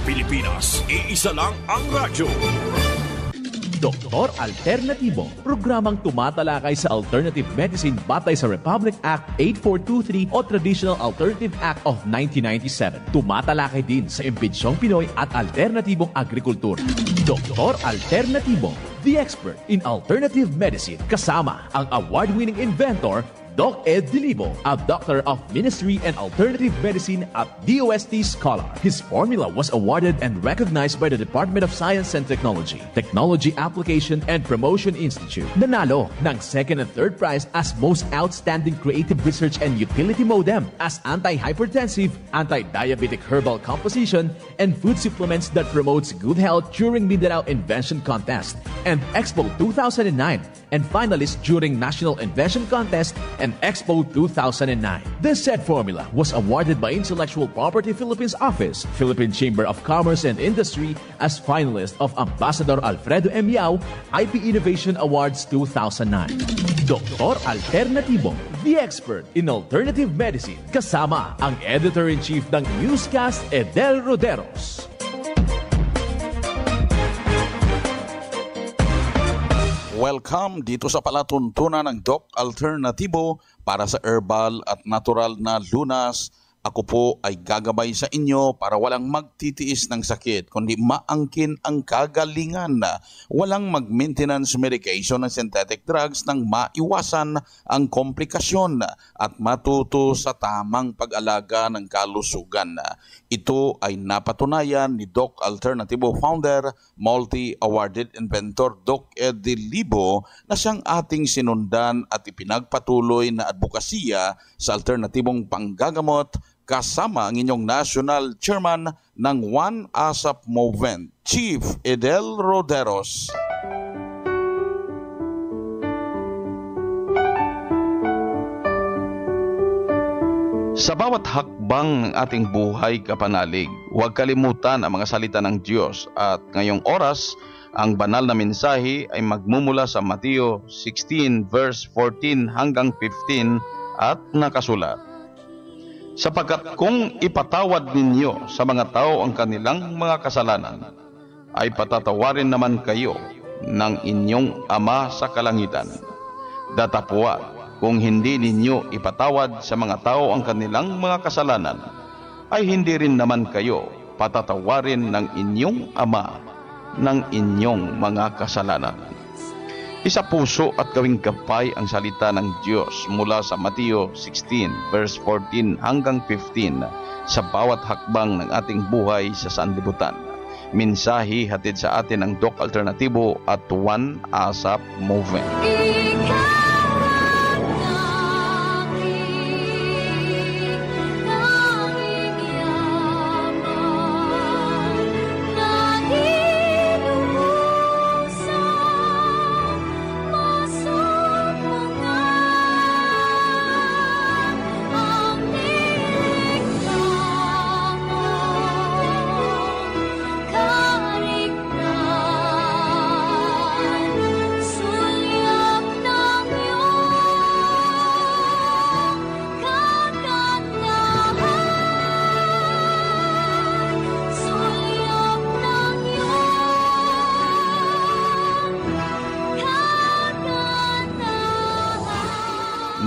Pilipinas, iisa lang ang radyo. Doktor Alternatibo, programang tumatalakay sa alternative medicine batay sa Republic Act 8423 o Traditional Alternative Act of 1997. Tumatalakay din sa impinsyong Pinoy at alternatibong agrikultura. Doktor Alternatibo, the expert in alternative medicine, kasama ang award-winning inventor Doc Ed Dilibo, a doctor of ministry and alternative medicine at DOST Scholar. His formula was awarded and recognized by the Department of Science and Technology, Technology Application and Promotion Institute. Nanalo ng second and third prize as Most Outstanding Creative Research and Utility Modem as anti-hypertensive, anti-diabetic herbal composition, and food supplements that promotes good health during Mindanao Invention Contest and Expo 2009, and finalist during National Invention Contest and Expo 2009. This said formula was awarded by Intellectual Property Philippines Office, Philippine Chamber of Commerce and Industry as finalist of Ambassador Alfredo M. Yao IP Innovation Awards 2009. Doktor Alternatibo, the expert in alternative medicine, kasama ang Editor-in-Chief ng Newscast, Edel Roderos. Welcome dito sa palatuntunan ng Doc Alternatibo para sa herbal at natural na lunas. Ako po ay gagabay sa inyo para walang magtitiis ng sakit, kundi maangkin ang kagalingan. Walang mag-maintenance medication ng synthetic drugs nang maiwasan ang komplikasyon at matuto sa tamang pag-alaga ng kalusugan. Ito ay napatunayan ni Doc Alternatibo founder, multi-awarded inventor Doc Ed Dilibo na siyang ating sinundan at ipinagpatuloy na advokasya sa alternatibong panggagamot kasama ang inyong National Chairman ng One ASAP Movement, Chief Edel Roderos. Sa bawat hakbang ng ating buhay kapanalig, huwag kalimutan ang mga salita ng Diyos at ngayong oras, ang banal na mensahe ay magmumula sa Mateo 16 verse 14 hanggang 15 at nakasulat. Sapagkat kung ipatawad ninyo sa mga tao ang kanilang mga kasalanan, ay patatawarin naman kayo ng inyong Ama sa kalangitan. Datapwat, kung hindi ninyo ipatawad sa mga tao ang kanilang mga kasalanan, ay hindi rin naman kayo patatawarin ng inyong Ama ng inyong mga kasalanan. Isa puso at gawing gabay ang salita ng Diyos mula sa Mateo 16 verse 14 hanggang 15 sa bawat hakbang ng ating buhay sa sanlibutan. Mensahe hatid sa atin ng Doc Alternatibo at One ASAP Movement.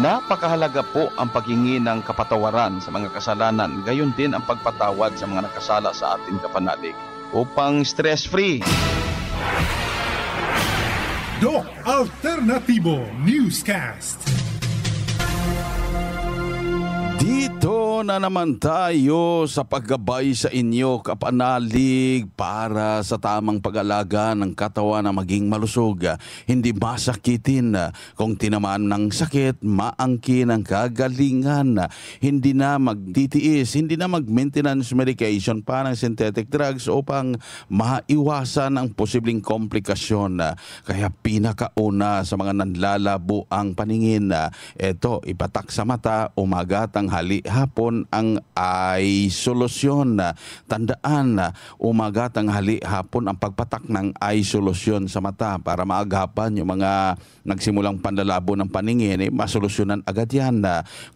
Napakahalaga po ang paghingi ng kapatawaran sa mga kasalanan, gayon din ang pagpatawad sa mga nakasala sa ating kapanalig upang stress-free. Doc Alternatibo Newscast. Dito na naman tayo sa paggabay sa inyo kapanalig para sa tamang pag-alaga ng katawan na maging malusog. Hindi masakitin kung tinamaan ng sakit, maangkin ang kagalingan. Hindi na magtitiis, hindi na mag-maintenance medication para ng synthetic drugs upang maiwasan ang posibleng komplikasyon. Kaya pinakauna sa mga nanlalabo ang paningin, ito ipatak sa mata, umaga, tanghali, hapon hapon ang eye solution. Tandaan, umaga, tanghali, hapon ang pagpatak ng eye solution sa mata para maagapan yung mga nagsimulang panlalabo ng paningin, masolusyonan agad yan.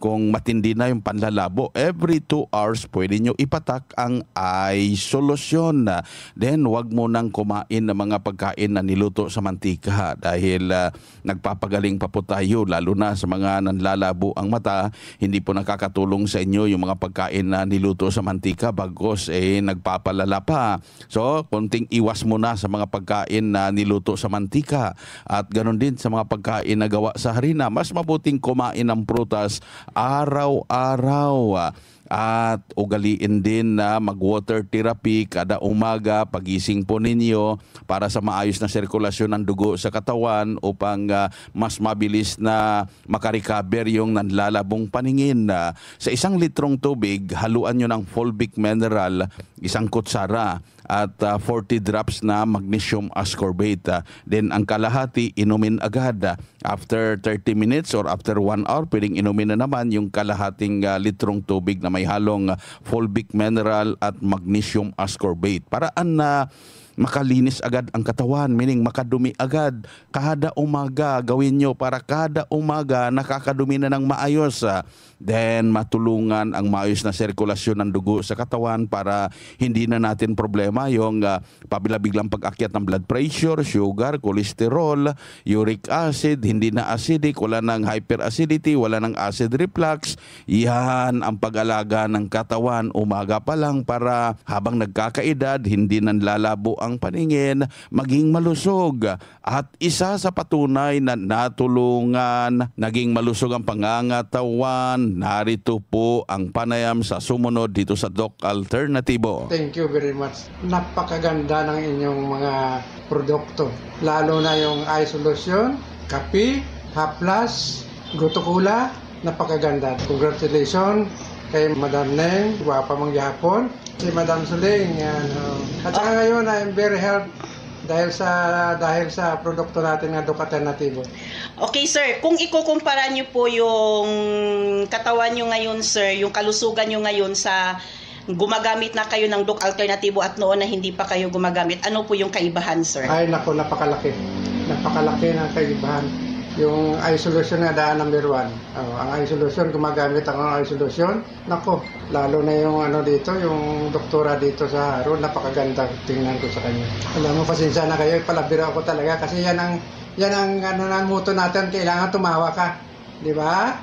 Kung matindi na yung panlalabo, every 2 hours pwede nyo ipatak ang eye solution. Then, wag mo nang kumain ng mga pagkain na niluto sa mantika dahil nagpapagaling pa po tayo, lalo na sa mga nanlalabo ang mata. Hindi po nakakatulong sa inyo yung mga pagkain na niluto sa mantika, bagos nagpapalala pa. So, konting iwas muna sa mga pagkain na niluto sa mantika at ganoon din sa mga pagkain na gawa sa harina. Mas mabuting kumain ng prutas araw-araw. At ugaliin din na mag-water therapy kada umaga, pagising po ninyo para sa maayos na sirkulasyon ng dugo sa katawan upang mas mabilis na makarecover yung nanlalabong paningin. Sa 1 litrong tubig, haluan nyo ng fulvic mineral, 1 kutsara at 40 drops na magnesium ascorbate. Then ang kalahati, inumin agad. After 30 minutes or after 1 hour, pwedeng inumin na naman yung kalahating litrong tubig na may halong fulvic mineral at magnesium ascorbate. Paraan na makalinis agad ang katawan, meaning makadumi agad. Kada umaga, gawin nyo para kada umaga nakakadumi na ng maayos. Then matulungan ang maayos na sirkulasyon ng dugo sa katawan para hindi na natin problema yung pabilabiglang pag-akyat ng blood pressure, sugar, cholesterol, uric acid, hindi na acidic, wala ng hyperacidity, wala ng acid reflux. Yan ang pag-alaga ng katawan umaga pa lang para habang nagkakaedad, hindi nanlalabo ang paningin, maging malusog. At isa sa patunay na natulungan, naging malusog ang pangangatawan, narito po ang panayam sa sumunod dito sa Doc Alternatibo. Thank you very much. Napakaganda ng inyong mga produkto. Lalo na yung eye solution, kape, haplas, gotukula, napakaganda. Congratulations kay Madam Neng, guwapa mong gihapon. Si Madam Suling, yan. At saka ngayon, I'm very helped dahil sa produkto natin na Doc Alternatibo. Okay, sir. Kung ikukumpara niyo po yung katawan niyo ngayon, sir, yung kalusugan niyo ngayon sa gumagamit na kayo ng Doc Alternatibo at noon na hindi pa kayo gumagamit, ano po yung kaibahan, sir? Ay, naku, napakalaki. Napakalaki ng kaibahan. Yung eye solution nga daan number 1. Ang eye solution, gumagamit ang eye solution. Nako, lalo na yung dito, yung doktora dito sa Haro, napakaganda tingnan ko sa kanya. Alam mo, pasensya na kayo, palabira ako talaga kasi yan ang motto natin, kailangan tumawa ka. Di ba?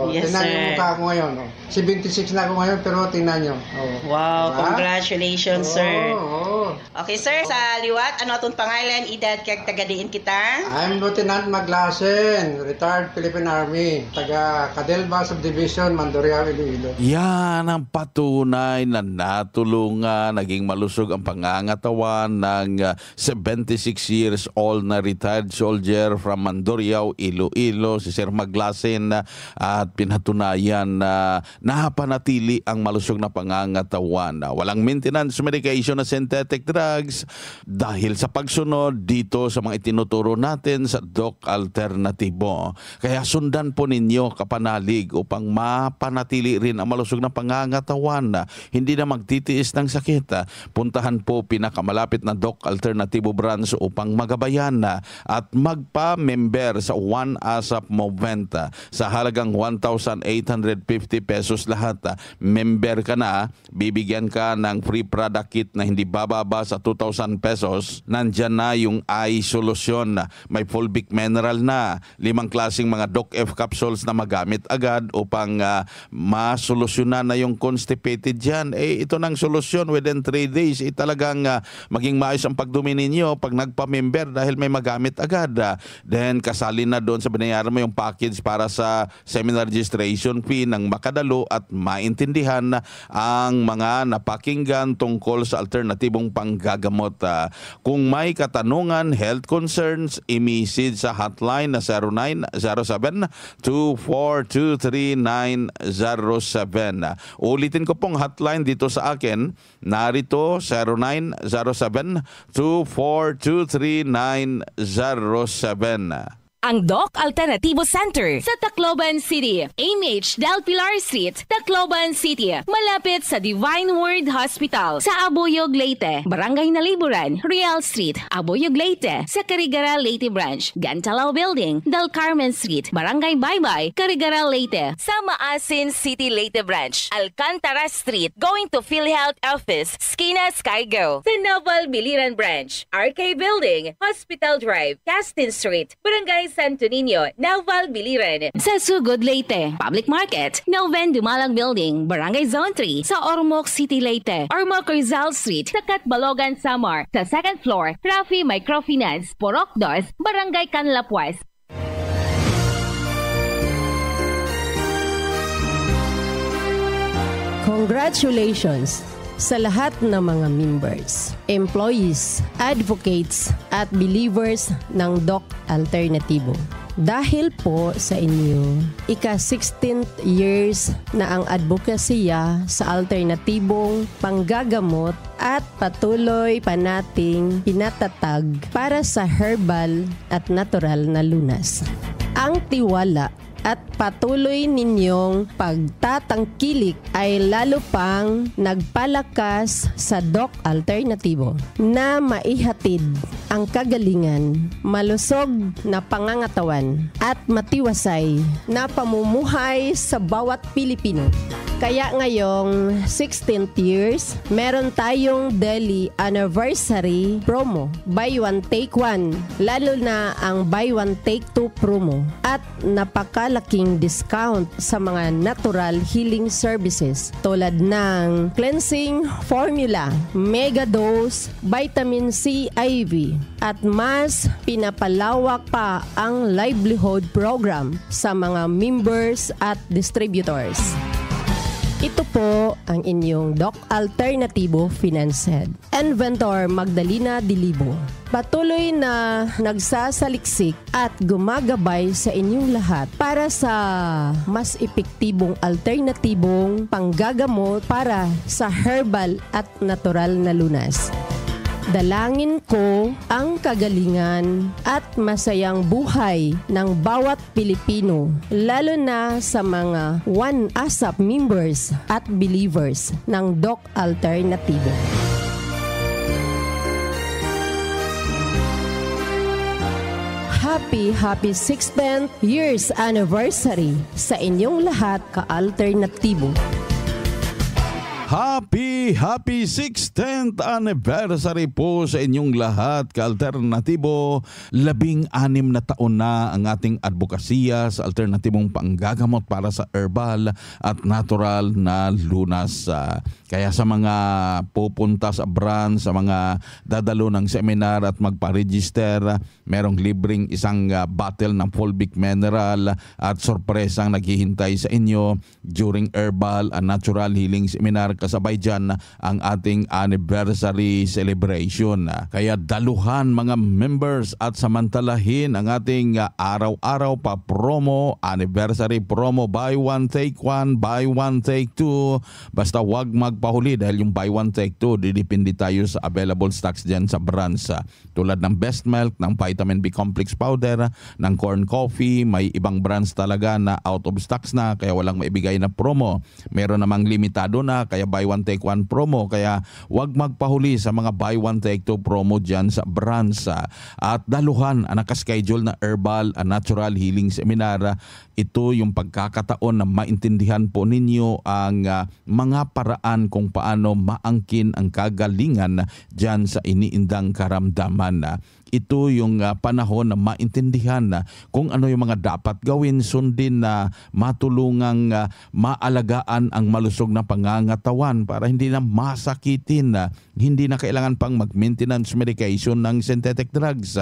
Yes, tingnan sir. yung mukha ko ngayon. 76 na ako ngayon, pero tingnan nyo. Wow, diba? Congratulations, sir. Oo. Okay, sir, sa liwat, ano atong pangalan, edad, kag tagadiin kita? I'm Lieutenant Maglasen, retired Philippine Army, taga Cadelba Subdivision, Mandurriao, Iloilo. Yan ang patunay na natulungan, naging malusog ang pangangatawan ng 76 years old na retired soldier from Mandurriao, Iloilo, si Sir Maglasen, at pinatunayan na napanatili ang malusog na pangangatawan. Walang maintenance medication na synthetic drugs dahil sa pagsunod dito sa mga itinuturo natin sa Doc Alternatibo. Kaya sundan po ninyo, kapanalig, upang mapanatili rin ang malusog na pangangatawan. Hindi na magtitiis ng sakit. Puntahan po pinakamalapit na Doc Alternatibo branch upang magabayan at magpa-member sa One ASAP Movement. Sa halagang 1,850 pesos lahat. Member ka na, bibigyan ka ng free product kit na hindi bababa sa 2,000 pesos. Nandyan na yung eye solution. May fulvic mineral na. 5 klaseng mga Doc F capsules na magamit agad upang masolusyonan na yung constipated dyan. Ito ng solusyon within 3 days. Talagang maging maayos ang pagdumi ninyo pag nagpa-member dahil may magamit agad. Then kasali na doon sa binayaran mo yung package para sa seminar registration fee ng makadalo at maintindihan ang mga napakinggan tungkol sa alternatibong panggagamot. Kung may katanungan, health concerns, i-message sa hotline na 0907-2423907. Ulitin ko pong hotline dito sa akin. Narito 0907-2423907. ang Doc Alternativo Center sa Tacloban City, AMH Del Pilar Street, Tacloban City, malapit sa Divine Word Hospital sa Abuyog, Leyte, Barangay Naliburan, Real Street, Abuyog, Leyte, sa Carigara, Leyte Branch, Gantalao Building, Del Carmen Street, Barangay Baybay, Carigara, Leyte, sa Maasin City, Leyte Branch, Alcantara Street, going to PhilHealth Office, Skina Skygo, sa Naval Biliran Branch, RK Building, Hospital Drive, Castin Street, Barangay Santo Niño, Naval Biliran, sa Sugod, Leyte, Public Market, Noven Dumalang Building, Barangay Zone 3, sa Ormoc City, Leyte, Ormoc Rizal Street, sa Catbalogan, Samar, sa second floor, Rafi Microfinance, Porok 2, Barangay Canlapuas. Congratulations sa lahat ng mga members, employees, advocates at believers ng Doc Alternativo. Dahil po sa inyo, ika-16th years na ang advokasya sa alternatibong panggagamot at patuloy pa nating pinatatag para sa herbal at natural na lunas. Ang tiwala at patuloy ninyong pagtatangkilik ay lalo pang nagpalakas sa Doc Alternativo na maihatid ang kagalingan, malusog na pangangatawan at matiwasay na pamumuhay sa bawat Pilipino. Kaya ngayong 16th years, meron tayong daily anniversary promo. Buy one, take one. Lalo na ang buy one, take two promo. At napakalaking discount sa mga natural healing services tulad ng cleansing formula, mega dose, vitamin C IV. At mas pinapalawak pa ang livelihood program sa mga members at distributors. Ito po ang inyong Doc Alternativo Finance Head, Inventor Magdalena Dilibo. Patuloy na nagsasaliksik at gumagabay sa inyong lahat para sa mas epektibong alternatibong panggagamot para sa herbal at natural na lunas. Dalangin ko ang kagalingan at masayang buhay ng bawat Pilipino, lalo na sa mga One ASAP members at believers ng Doc Alternativo. Happy 16th years anniversary sa inyong lahat ka-alternatibo. Happy 16th anniversary po sa inyong lahat ka-alternatibo. 16 na taon na ang ating advokasya sa alternatibong panggagamot para sa herbal at natural na lunas. Kaya sa mga pupunta sa branch, sa mga dadalo ng seminar at magpa-register, merong libreng isang bottle ng fulvic mineral at sorpresang naghihintay sa inyo during herbal and natural healing seminar. Kasabay dyan ang ating anniversary celebration. Kaya daluhan mga members at samantalahin ang ating araw-araw pa promo, anniversary promo, buy one take one, buy one take two. Basta wag magpahuli dahil yung buy one take two, didepende tayo sa available stocks dyan sa branch. Tulad ng Best Milk, ng Vitamin B Complex Powder, ng Corn Coffee, may ibang brands talaga na out of stocks na kaya walang maibigay na promo. Meron namang limitado na kaya buy one take one promo, kaya wag magpahuli sa mga buy one take two promo dyan sa branch. At daluhan ang nakaschedule na herbal and natural healing seminar. Ito yung pagkakataon na maintindihan po ninyo ang mga paraan kung paano maangkin ang kagalingan dyan sa iniindang karamdaman. Ito yung panahon na maintindihan kung ano yung mga dapat gawin, sundin na matulungang maalagaan ang malusog na pangangatawan para hindi na masakitin, hindi na kailangan pang mag-maintenance medication ng synthetic drugs.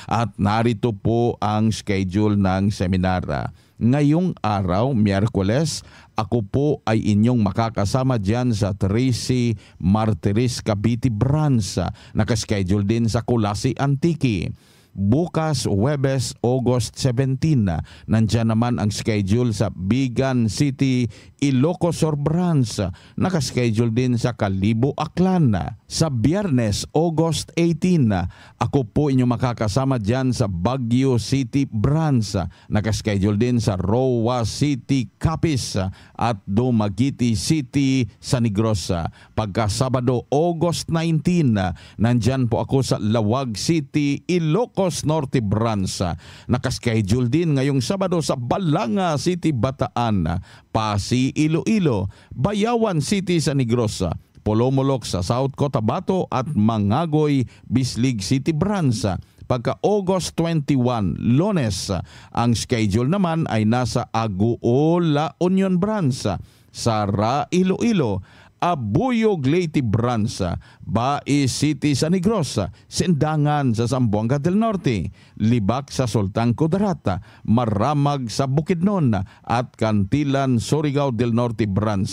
At narito po ang schedule ng seminar. Ngayong araw, Miyerkules, ako po ay inyong makakasama dyan sa Tracy Martires Cavite Branch. Nakaschedule din sa Kulasi Antique. bukas Huwebes, August 17. Nandyan naman ang schedule sa Bigan City, Ilocos Sur Branch. Nakaschedule din sa Kalibo, Aklan. Sa Biyernes, August 18, ako po inyo makakasama dyan sa Baguio City Branch. Nakaschedule din sa Roa City, Capiz at Dumaguete City, San Negros. Pagka Sabado, August 19, nandyan po ako sa Lawag City, Ilocos Norte Branch. Nakaschedule din ngayong Sabado sa Balanga City, Bataan, Pasi, Iloilo, Bayawan City, San Negros, Polomolok sa South Cotabato at Mangagoy, Bislig City Branch. Pagka August 21, Lunes, ang schedule naman ay nasa Aguo, La Union Branch, Sara, Iloilo, Abuyog Leyte Branch, Bai City, San Negros, Sindangan sa Zamboanga del Norte, Libak sa Sultan Kudarat, Maramag sa Bukidnon at Cantilan, Surigao del Norte Branch.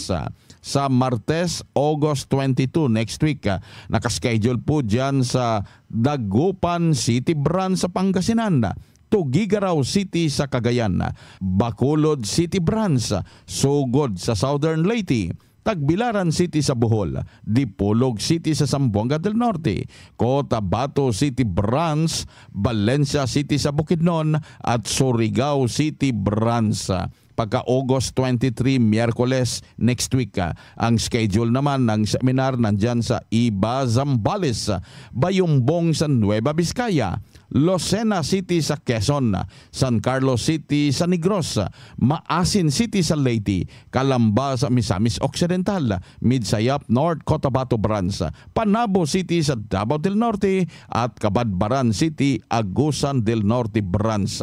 Sa Martes, August 22, next week, nakaschedule po dyan sa Dagupan City Branch sa Pangasinan, Tugigaraw City sa Cagayan, Bacolod City Branch, Sugod sa Southern Leyte, Tagbilaran City sa Bohol, Dipolog City sa Zamboanga del Norte, Cotabato City Branch, Valencia City sa Bukidnon at Surigao City Branch. Pagka August 23, Miyerkules, next week, ang schedule naman ng seminar nandyan sa Iba, Zambales, Bayumbong sa Nueva Vizcaya, Lucena City sa Quezon, San Carlos City sa Negros, Maasin City sa Leyte, Calamba sa Misamis Occidental, Midsayap North Cotabato Branch, Panabo City sa Davao del Norte at Cabadbaran City, Agusan del Norte Branch.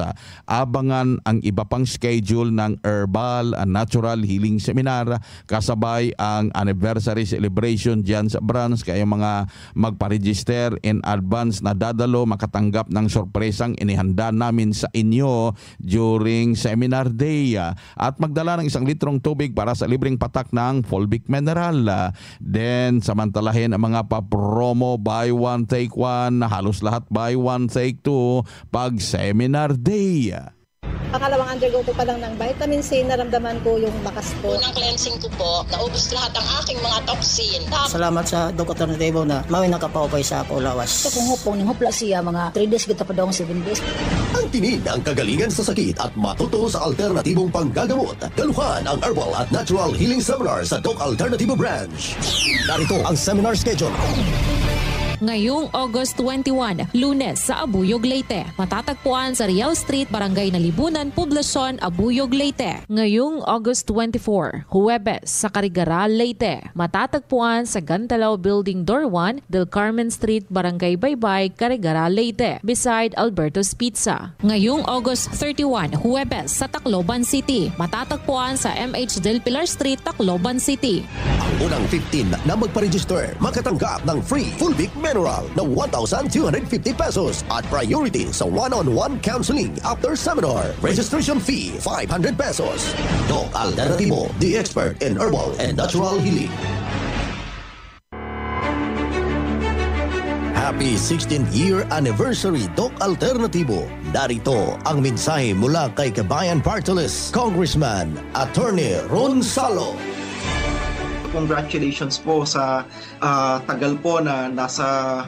Abangan ang iba pang schedule ng Herbal and Natural Healing Seminar, kasabay ang anniversary celebration dyan sa branch. Kaya mga magpa-register in advance na dadalo, makatanggap ng sorpresang inihanda namin sa inyo during seminar day. At magdala ng 1 litrong tubig para sa libreng patak ng Fulvic Mineral. Then samantalahin ang mga pa-promo, buy one take one, halos lahat buy one take two pag seminar day. Pakalawang undergo ko pa lang ng vitamin C, naramdaman ko yung lakas ko. Unang cleansing ko po, naubos lahat ang aking mga toxin. Salamat sa Doc Alternativo na mawin nakapawapay sa ako lawas. So kung hupong ng hupla siya, mga 3 days kita pa daw 7 days. Ang tinig ng kagalingan sa sakit at matuto sa alternatibong panggagamot. Daluhan ang Herbal at Natural Healing Seminar sa Doc Alternativo Branch. Narito ang seminar schedule. Ngayong August 21, Lunes sa Abuyog, Leyte. Matatagpuan sa Riau Street, Barangay Nalibunan, Poblasyon, Abuyog, Leyte. Ngayong August 24, Huwebes sa Carigara, Leyte. Matatagpuan sa Gantalaw Building Door 1, Del Carmen Street, Barangay Baybay, Carigara, Leyte. Beside Alberto's Pizza. Ngayong August 31, Huwebes sa Tacloban City. Matatagpuan sa MH Del Pilar Street, Tacloban City. Ang unang 15 na magpa-register makatanggap ng free Fulvic Mineral na 1,250 pesos at priority sa one-on-one counseling after seminar. Registration fee 500 pesos. Doc Alternativo, the expert in herbal and natural healing. Happy 16th year anniversary, Doc Alternativo. Narito ang mensahe mula kay Kabayan Party List, Congressman Attorney Ron Salo. Congratulations po sa tagal po na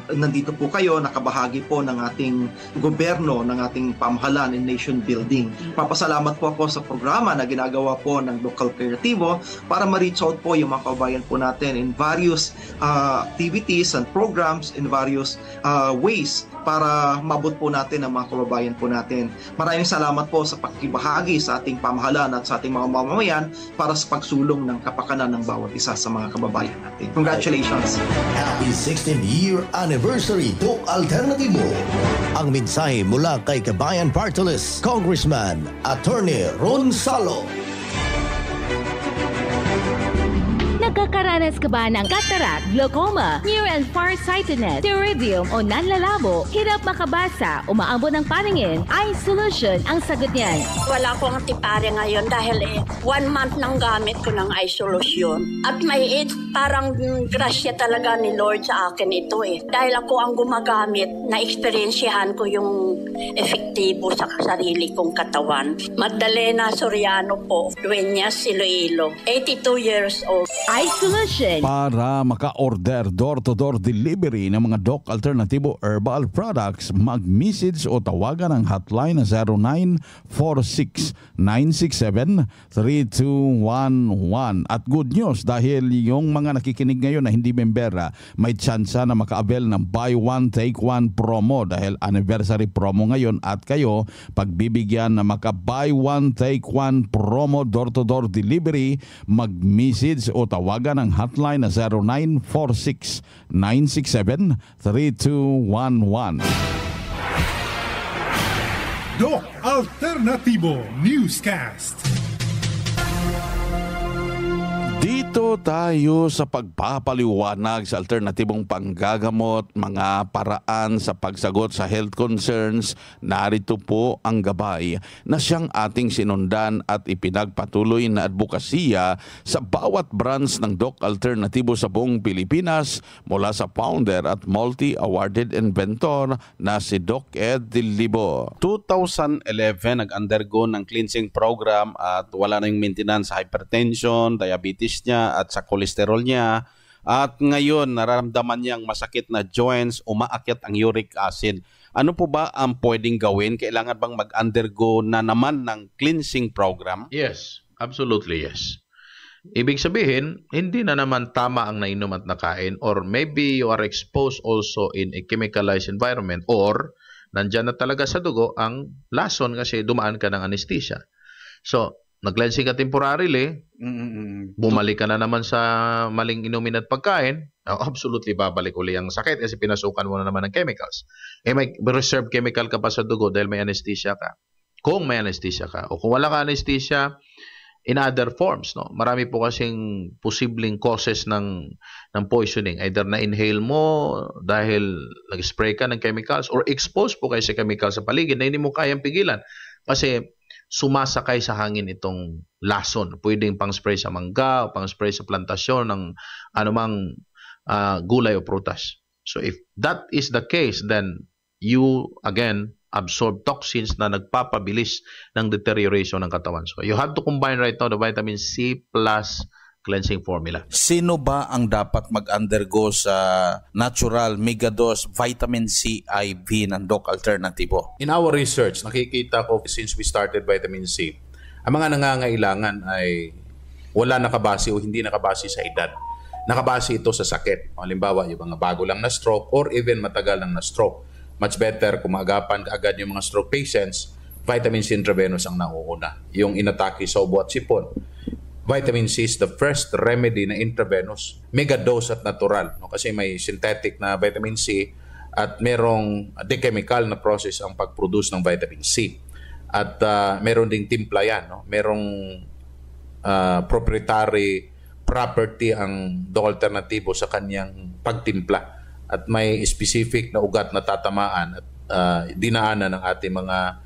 nandito po kayo, nakabahagi po ng ating gobyerno, ng ating pamahalaan in nation building. Papasalamat po ako sa programa na ginagawa po ng Doc Alternativo para ma-reach out po yung mga kabayan po natin in various activities and programs, in various ways para mabot po natin ang mga kababayan po natin. Maraming salamat po sa pagkibahagi sa ating pamahalaan at sa ating mga mamamayan para sa pagsulong ng kapakanan ng bawat isa sa mga kababayan natin. Congratulations! Happy 16th year anniversary, Doc Alternativo. Ang mensahe mula kay Kabayan Party List, Congressman Attorney Ron Salo. Nagkakaroon Nakakaranas ka ba ng cataract, glaucoma, near and farsightedness, pterygium o nanlalabo, hirap makabasa, umaabot ng paningin? Eye Solution ang sagot niyan. Wala akong tipare ngayon dahil 1 month nang gamit ko ng Eye Solution. At may parang grasya talaga ni Lord sa akin ito Dahil ako ang gumagamit, na-experiensyahan ko yung epektibo sa sarili kong katawan. Magdalena Soriano po, Dueñas, Iloilo, 82 years old. Eye Solution. Para maka-order door-to-door delivery ng mga Doc Alternativo Herbal Products, mag-message o tawagan ang hotline na 0946-967-3211. At good news dahil yung mga nakikinig ngayon na hindi membera, may tsansa na maka-avail ng buy one take one promo dahil anniversary promo ngayon at kayo pagbibigyan na maka-buy one take one promo door-to-door delivery, mag-message o tawagan ang hotline na 0946-967-3211. Doc Alternativo Newscast. Dito tayo sa pagpapaliwanag sa alternatibong panggagamot, mga paraan sa pagsagot sa health concerns. Narito po ang gabay na siyang ating sinundan at ipinagpatuloy na advokasya sa bawat branch ng Doc Alternativo sa buong Pilipinas mula sa founder at multi-awarded inventor na si Doc Ed Dilibo. 2011 nag-undergo ng cleansing program at wala na yung maintenance sa hypertension, diabetes niya at sa cholesterol niya, at ngayon nararamdaman niyang masakit na joints, umaakyat ang uric acid. Ano po ba ang pwedeng gawin? Kailangan bang mag-undergo na naman ng cleansing program? Yes, absolutely yes. Ibig sabihin, hindi na naman tama ang nainom at nakain, or maybe you are exposed also in a chemicalized environment, or nandyan na talaga sa dugo ang lason kasi dumaan ka ng anesthesia. So, nag-cleansing ka temporarily, bumalik ka na naman sa maling inumin at pagkain, absolutely babalik uli ang sakit kasi pinasukan mo na naman ng chemicals. May reserve chemical ka pa sa dugo dahil may anesthesia ka. Kung may anesthesia ka, o kung wala ka anesthesia, in other forms, no? Marami po kasing posibleng causes ng poisoning. Either na-inhale mo dahil nag-spray ka ng chemicals, or exposed po kayo sa chemicals sa paligid na hindi mo kayang pigilan. Kasi sumasakay sa hangin itong lason. Pwedeng pang-spray sa mangga o pang-spray sa plantasyon ng anumang gulay o prutas. So if that is the case, then you again absorb toxins na nagpapabilis ng deterioration ng katawan. So you have to combine right now the vitamin C plus cleansing formula. Sino ba ang dapat mag-undergo sa natural megadose vitamin C IV ng Doc Alternativo? In our research, nakikita ko since we started vitamin C, ang mga nangangailangan ay wala nakabase o hindi nakabase sa edad. Nakabase ito sa sakit. Halimbawa, yung mga bago lang na stroke or even matagal lang na stroke. Much better kung maagapan agad yung mga stroke patients, vitamin C intravenous ang nauuna. Yung inatake sa ubo at sipon. Vitamin C is the first remedy na intravenous, megadose at natural. No? Kasi may synthetic na vitamin C at merong chemical na process ang pag-produce ng vitamin C. At meron ding timpla yan. No? Merong proprietary property ang Doc Alternativo sa kanyang pagtimpla. At may specific na ugat na tatamaan at dinaanan ng ating mga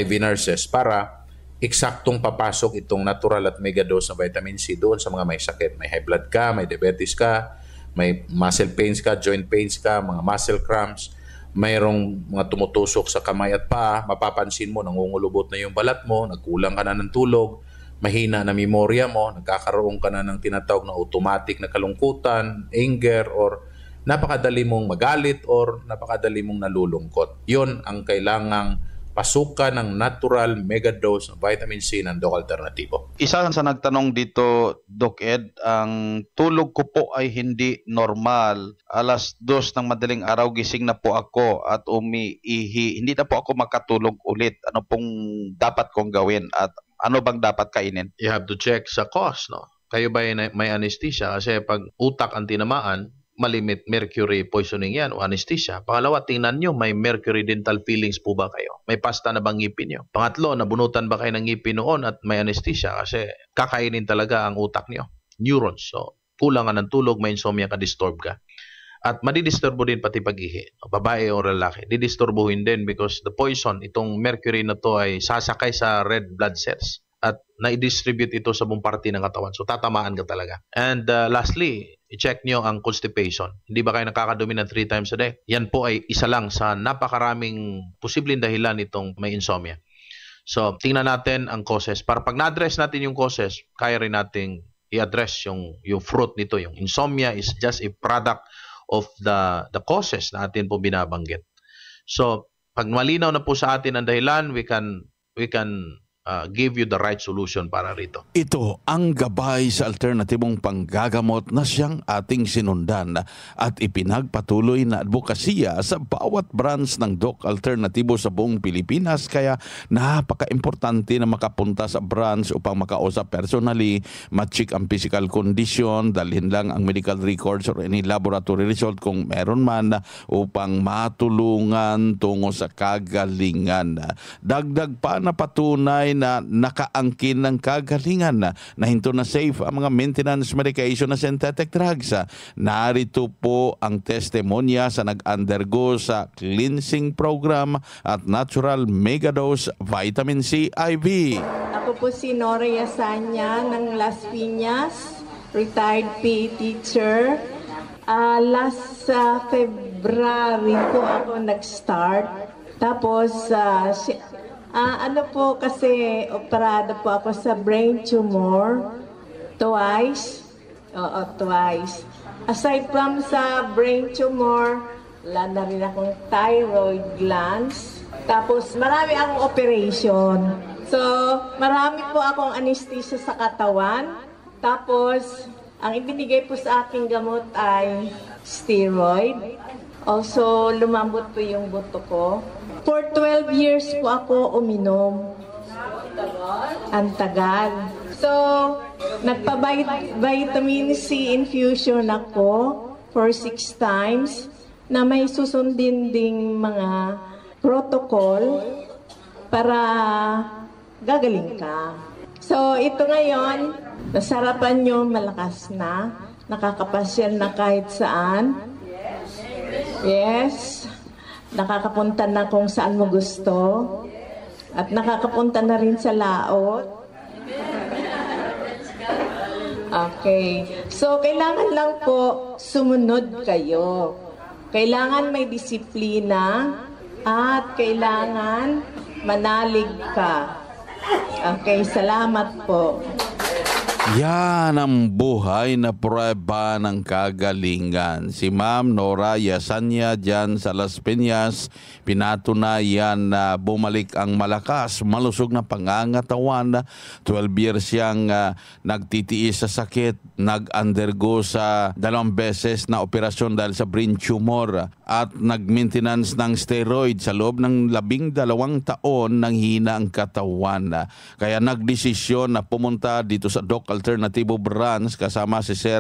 IV nurses para eksaktong papasok itong natural at megadose na vitamin C doon sa mga may sakit. May high blood ka, may diabetes ka, may muscle pains ka, joint pains ka, mga muscle cramps, mayroong mga tumutusok sa kamay at paa, mapapansin mo, nangungulubot na yung balat mo, nagkulang ka na ng tulog, mahina na memorya mo, nagkakaroon ka na ng tinatawag na automatic na kalungkutan, anger, or napakadali mong magalit or napakadali mong nalulungkot. Yun ang kailangang pasukan ng natural megadose ng vitamin C ng Doc Alternativo. Isa sa nagtanong dito, Doc Ed, ang tulog ko po ay hindi normal. 2:00 ng madaling araw gising na po ako at umiihi. Hindi na po ako makatulog ulit. Ano pong dapat kong gawin at ano bang dapat kainin? You have to check sa cause, no? Kayo ba may anesthesia? Kasi pag utak ang tinamaan, malimit mercury poisoning yan o anesthesia. Pangalawa, tingnan nyo, may mercury dental fillings po ba kayo? May pasta na bang ngipin nyo? Pangatlo, nabunutan ba kayo ng ngipin noon at may anesthesia? Kasi kakainin talaga ang utak nyo, neurons. So, kulang ka ng tulog, may insomnia ka, disturb ka. At madidisturbo din pati pag-ihi, babae o lalaki. Didisturbuhin din because the poison, itong mercury na to ay sasakay sa red blood cells at na-distribute ito sa buong parte ng katawan. So tatamaan ka talaga. And lastly, i-check nyo ang constipation. Hindi ba kayo nakakadumi ng 3 times a day? Yan po ay isa lang sa napakaraming posibleng dahilan itong may insomnia. So tingnan natin ang causes. Para pag na-address natin yung causes, kaya rin nating i-address yung fruit nito. Yung insomnia is just a product of the causes na atin po binabanggit. So, pag malinaw na po sa atin ang dahilan, we can give you the right solution para rito. Ito ang gabay sa alternatibong panggagamot na siyang ating sinundan at ipinagpatuloy na advokasya sa bawat branch ng Doc Alternatibo sa buong Pilipinas, kaya napaka-importante na makapunta sa branch upang makausap personally, ma-check ang physical condition, dalhin lang ang medical records or any laboratory result kung meron man upang matulungan tungo sa kagalingan. Dagdag pa na patunay na nakaangkin ng kagalingan na hinto na safe ang mga maintenance medication na synthetic drugs. Narito po ang testimonya sa nag-undergo sa cleansing program at natural megadose vitamin C IV. Ako po si Nora Yasanya ng Las Piñas, retired PE teacher. Last February po ako nag-start. Tapos ano po kasi operado po ako sa brain tumor twice. Twice. Aside from sa brain tumor, wala na rin akong thyroid glands. Tapos marami akong operation. So marami po akong anesthesia sa katawan. Tapos ang ibinigay po sa aking gamot ay steroid. Also lumambot po yung buto ko. For 12 years po ako uminom. Ang tagal. So, nagpa-vitamin C infusion ako for 6 times na may susundin ding mga protocol para gagaling ka. So, ito ngayon, nasarapan nyo, malakas na, nakakapasyal na kahit saan. Yes. Nakakapunta na kung saan mo gusto at nakakapunta na rin sa laot. Okay. So, kailangan lang po sumunod kayo. Kailangan may disiplina at kailangan manalig ka. Okay, salamat po. Yan ang buhay na prueba ng kagalingan. Si Ma'am Nora Yasanya dyan sa Las Piñas, pinatunayan na bumalik ang malakas, malusog na pangangatawan. 12 years siyang nagtitiis sa sakit, nag-undergo sa 2 beses na operasyon dahil sa brain tumor at nag-maintenance ng steroid sa loob ng 12 taon nang hina ang katawan. Kaya nagdesisyon na pumunta dito sa Doc Alternatibo branch kasama si Sir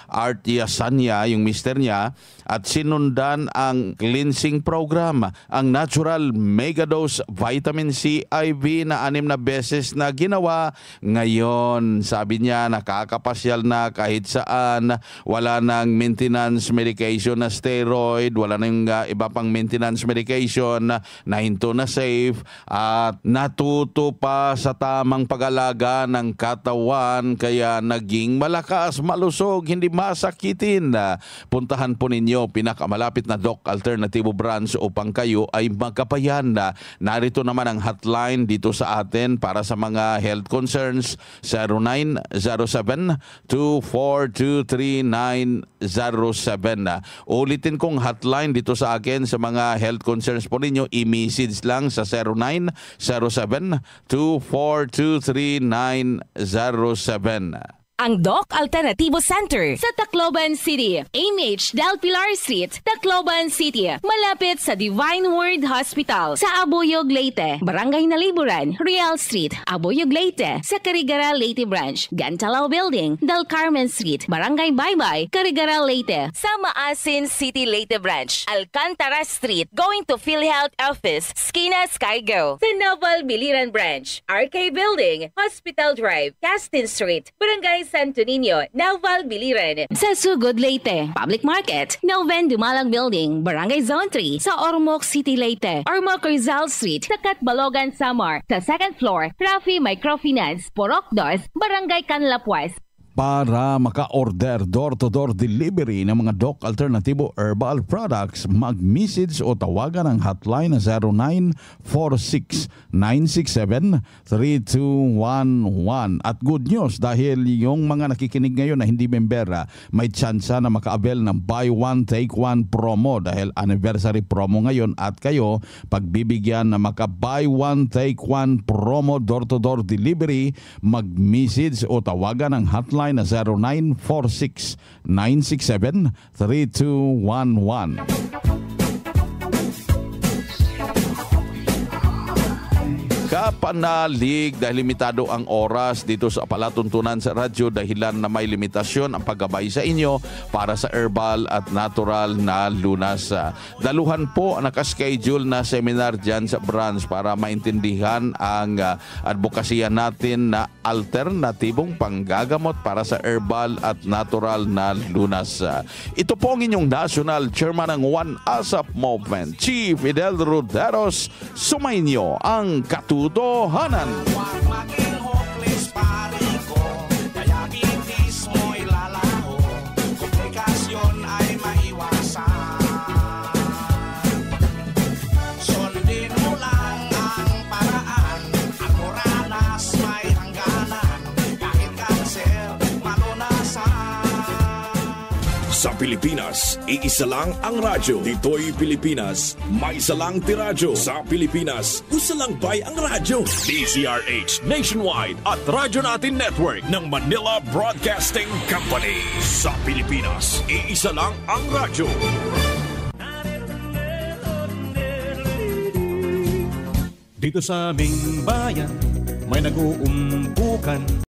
Art Yasanya, yung mister niya, at sinundan ang cleansing program, ang natural megadose vitamin C IV na 6 na beses na ginawa. Ngayon, sabi niya, nakakapasyal na kahit saan, wala nang maintenance medication na steroid, wala nang iba pang maintenance medication na hinto na safe, at natuto pa sa tamang pag-alaga ng katawan, kaya naging malakas, malusog, hindi masakitin. Puntahan po ninyo pinakamalapit na Doc Alternatibo branch upang kayo ay magkapayan. Narito naman ang hotline dito sa atin para sa mga health concerns, 0907-2423907. Ulitin kong hotline dito sa akin sa mga health concerns po ninyo, i-message lang sa 0907-2423907. Ang Doc Alternatibo Center sa Tacloban City, AMH Del Pilar Street, Tacloban City, malapit sa Divine Word Hospital sa Abuyog, Leyte, Barangay Naliburan, Real Street, Abuyog, Leyte, sa Carigara, Leyte Branch, Gantalao Building, Del Carmen Street, Barangay Baybay, Carigara, Leyte, sa Maasin City, Leyte Branch, Alcantara Street, going to PhilHealth Office, Skina Skygo, sa Naval Biliran Branch, RK Building, Hospital Drive, Castin Street, Barangay Barangay Santo Niño, Naval Biliran. Sa Sugod, Leyte. Public Market, Noven Dumalang Building, Barangay Zone 3, sa Ormoc City, Leyte. Ormoc Rizal Street, sa Catbalogan, Samar. Sa second floor, Rafi Microfinance, Porok 2, Barangay Canlapuas. Para maka-order door-to-door delivery ng mga Doc Alternativo Herbal Products, mag-message o tawagan ang hotline na 0946-967-3211. At good news, dahil yung mga nakikinig ngayon na hindi membera, may tsansa na maka-avail ng buy one take one promo dahil anniversary promo ngayon, at kayo pagbibigyan na maka-buy one take one promo door-to-door delivery, mag-message o tawagan ang hotline na 0946-967-3211. Kapanalig, dahil limitado ang oras dito sa palatuntunan sa radyo dahilan na may limitasyon ang paggabay sa inyo para sa herbal at natural na lunas. Daluhan po ang nakaschedule na seminar dyan sa branch para maintindihan ang advokasya natin na alternatibong panggagamot para sa herbal at natural na lunas. Ito po ang inyong National Chairman ng One ASAP Movement, Chief Fidel Roderos. Sumainyo ang katutunan. Huwag maging hopeless pari ko, diabetes mo'y lalaho, komplikasyon ay maiwasan. Sundin mo lang ang paraan, at moranas may hangganan, kahit kanser malunasan. Sa Pilipinas, iisa lang ang radyo. Dito'y Pilipinas, may isa lang tiradyo. Sa Pilipinas, isa lang bay ang radyo. DZRH Nationwide at Radyo Natin Network ng Manila Broadcasting Company. Sa Pilipinas, iisa lang ang radyo. Dito sa aming bayan, may nag-uumpukan.